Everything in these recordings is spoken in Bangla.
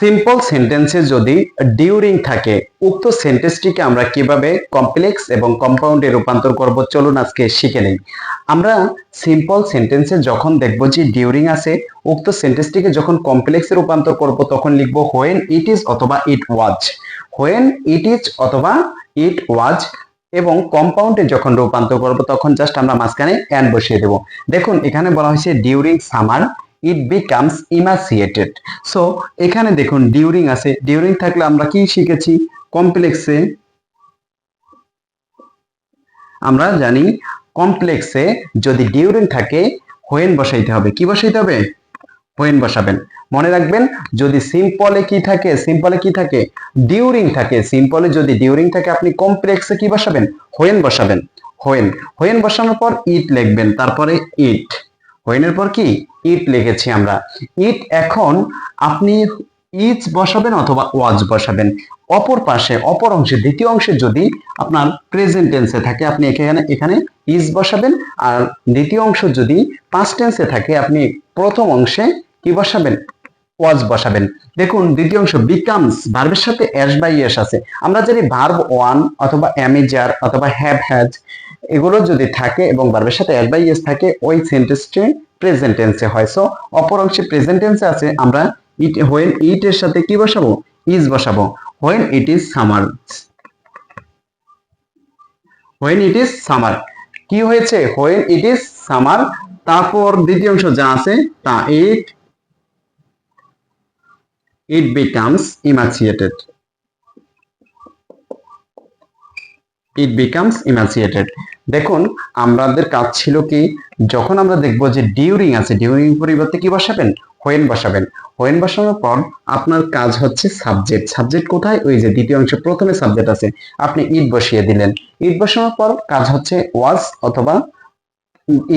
সিম্পল সেন্টেন্সে যদি ডিউরিং থাকে উক্ত সেন্টেন্সটিকে আমরা কিভাবে কমপ্লেক্স এবং কম্পাউন্ডে রূপান্তর করব চলুন আজকে শিখে নেই। আমরা সিম্পল সেন্টেন্সে যখন দেখব যে ডিউরিং আছে উক্ত সেন্টেন্সটিকে যখন কমপ্লেক্সে রূপান্তর করব তখন লিখব হোয়েন ইট ইজ অথবা ইট ওয়াজ, হোয়েন ইট ইজ অথবা ইট ওয়াজ। এবং কম্পাউন্ডে যখন রূপান্তর করব তখন জাস্ট আমরা মাঝখানে এন্ড বসিয়ে দেব। দেখুন এখানে বলা হয়েছে during summer it becomes emaciated. So এখানে দেখুন ডিউরিং আছে, ডিউরিং থাকলে আমরা কি শিখেছি কমপ্লেক্সে, আমরা জানি কমপ্লেক্সে যদি ডিউরিং থাকে হোয়েন বসাইতে হবে। কি বসাইতে হবে? হোয়েন বসাবেন। মনে রাখবেন যদি সিম্পলে কি থাকে, সিম্পলে কি থাকে ডিউরিং থাকে, সিম্পলে যদি ডিউরিং থাকে আপনি কমপ্লেক্সে কি বসাবেন? হোয়েন বসাবেন। হোয়েন, হোয়েন বসানোর পর ইট লিখবেন, তারপরে ইট, হোয়েনের পর কি ইট লিখেছি আমরা ইট। এখন আপনি ইজ বসাবেন অথবা ওয়াজ বসাবেন। অপর পাশে অপর অংশে দ্বিতীয় অংশে যদি আপনার প্রেজেন্ট টেন্সে থাকে আপনি এখানে ইজ বসাবেন, আর দ্বিতীয় অংশ যদি পাস্ট টেন্সে থাকে আপনি প্রথম অংশে কি বসাবেন? ওয়াজ বসাবেন। দেখুন দ্বিতীয় অংশ বিকামস, ভার্বের সাথে এস বাই এস আছে। আমরা জানি ভার্ব ওয়ান অথবা অ্যামেজার অথবা হ্যাভ হ্যাজ এগুলো যদি থাকে এবং ভার্বের সাথে এস বাই এস থাকে ওই সেন্টেন্সটি প্রেজেন্ট টেন্সে হয়। সো অপর অংশে প্রেজেন্ট টেন্সে আছে আমরা ইট, হোয়েন ইট এর সাথে কি বসাবো? ইজ বসাবো। When it is summer, when it is summer কি হয়েছে? When it is summer. তারপর দ্বিতীয় অংশ যা আছে তা it becomes emaciated, it becomes emaciated। দেখুন আমাদের কাজ ছিল কি, যখন আমরা দেখব যে ডিউরিং আছে ডিউরিং পরিবর্তে কি বসাবেন? হোয়েন বসাবেন। হোয়েন বসানোর পর আপনার কাজ হচ্ছে সাবজেক্ট, সাবজেক্ট কোথায়? ওই যে দ্বিতীয় অংশে প্রথমে সাবজেক্ট আছে আপনি ইট বসিয়ে দিলেন। ইট বসানোর পর কাজ হচ্ছে ওয়াজ অথবা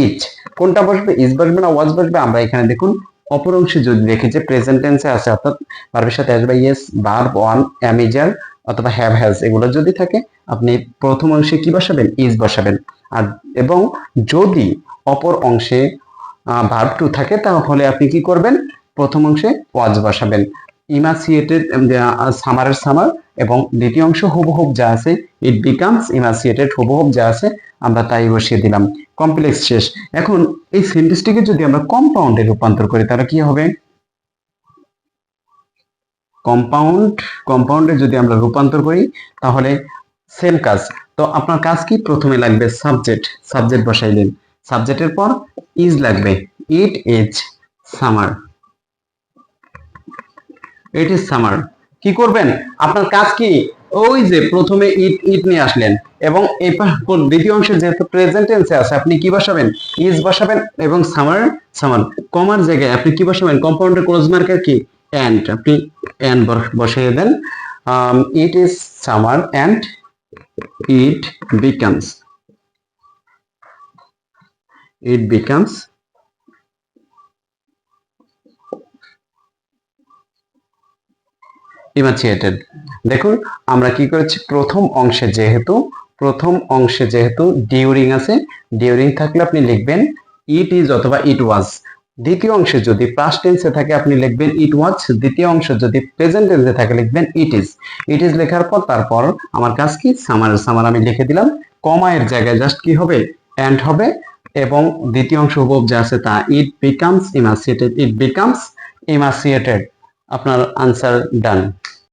ইট, কোনটা বসবে? ইজ বসবে না ওয়াজ বসবে? আমরা এখানে দেখুন অপর অংশে যদি দেখি যে প্রেজেন্ট টেন্সে আছে অর্থাৎ ভার্বের সাথে S by S, verb one, অ্যামেজার অথবা হ্যাভ হ্যাজ এগুলো যদি থাকে আপনি প্রথম অংশে কি বসাবেন? ইজ বসাবেন। আর এবং যদি অপর অংশে ভার্ব টু থাকে তাহলে আপনি কি করবেন? প্রথম অংশে ওয়াজ বসাবেন। ইমাসিয়েটেড সামারের সামার এবং দ্বিতীয় অংশ হুবহুব যা আছে ইট বিকামস ইমাসিয়েটেড হুবহুব যা আছে আমরা তাই বসিয়ে দিলাম। কমপ্লেক্স শেষ। এখন এই সেন্টেন্সটিকে যদি আমরা কম্পাউন্ডে রূপান্তর করি তাহলে কি হবে? কম্পাউন্ডে যদি আমরা রূপান্তর করি তাহলে সেম কাজ। তো আপনার কাজ কি? প্রথমে লাগবে সাবজেক্ট বসাইলেন, সাবজেক্টের পর ইজ লাগবে, ইট is summer, it is summer. কি করবেন? আপনার কাজ কি? ওই যে প্রথমে ইট নিয়ে আসলেন এবং দ্বিতীয় অংশে যেহেতু প্রেজেন্ট টেন্সে আছে আপনি কি বসাবেন? ইজ বসাবেন এবং সামার কমার জায়গায় আপনি কি বসাবেন? কম্পাউন্ডের ক্লোজ মার্কার কি? এন্ড, আপনি এন্ড বসিয়ে দেন। It is summer and it becomes emaciated. দেখুন আমরা কি করেছি, প্রথম অংশে যেহেতু ডিউরিং আছে, ডিউরিং থাকলে আপনি লিখবেন ইট ইজ অথবা ইট ওয়াজ। দ্বিতীয় অংশে যদি পাস্ট টেন্সে থাকে আপনি লিখবেন ইট ওয়াজ। দ্বিতীয় অংশ যদি প্রেজেন্ট টেন্সে থাকে লিখবেন ইট ইজ লেখার পর তারপর আমার কাজ কি? সামার আমি লিখে দিলাম। কমা এর জায়গায় জাস্ট কি হবে? এন্ড হবে এবং দ্বিতীয় অংশ হুবহুব যা আছে তা ইট বিকামস ইমাসিয়েটেড, আপনার আনসার ডান।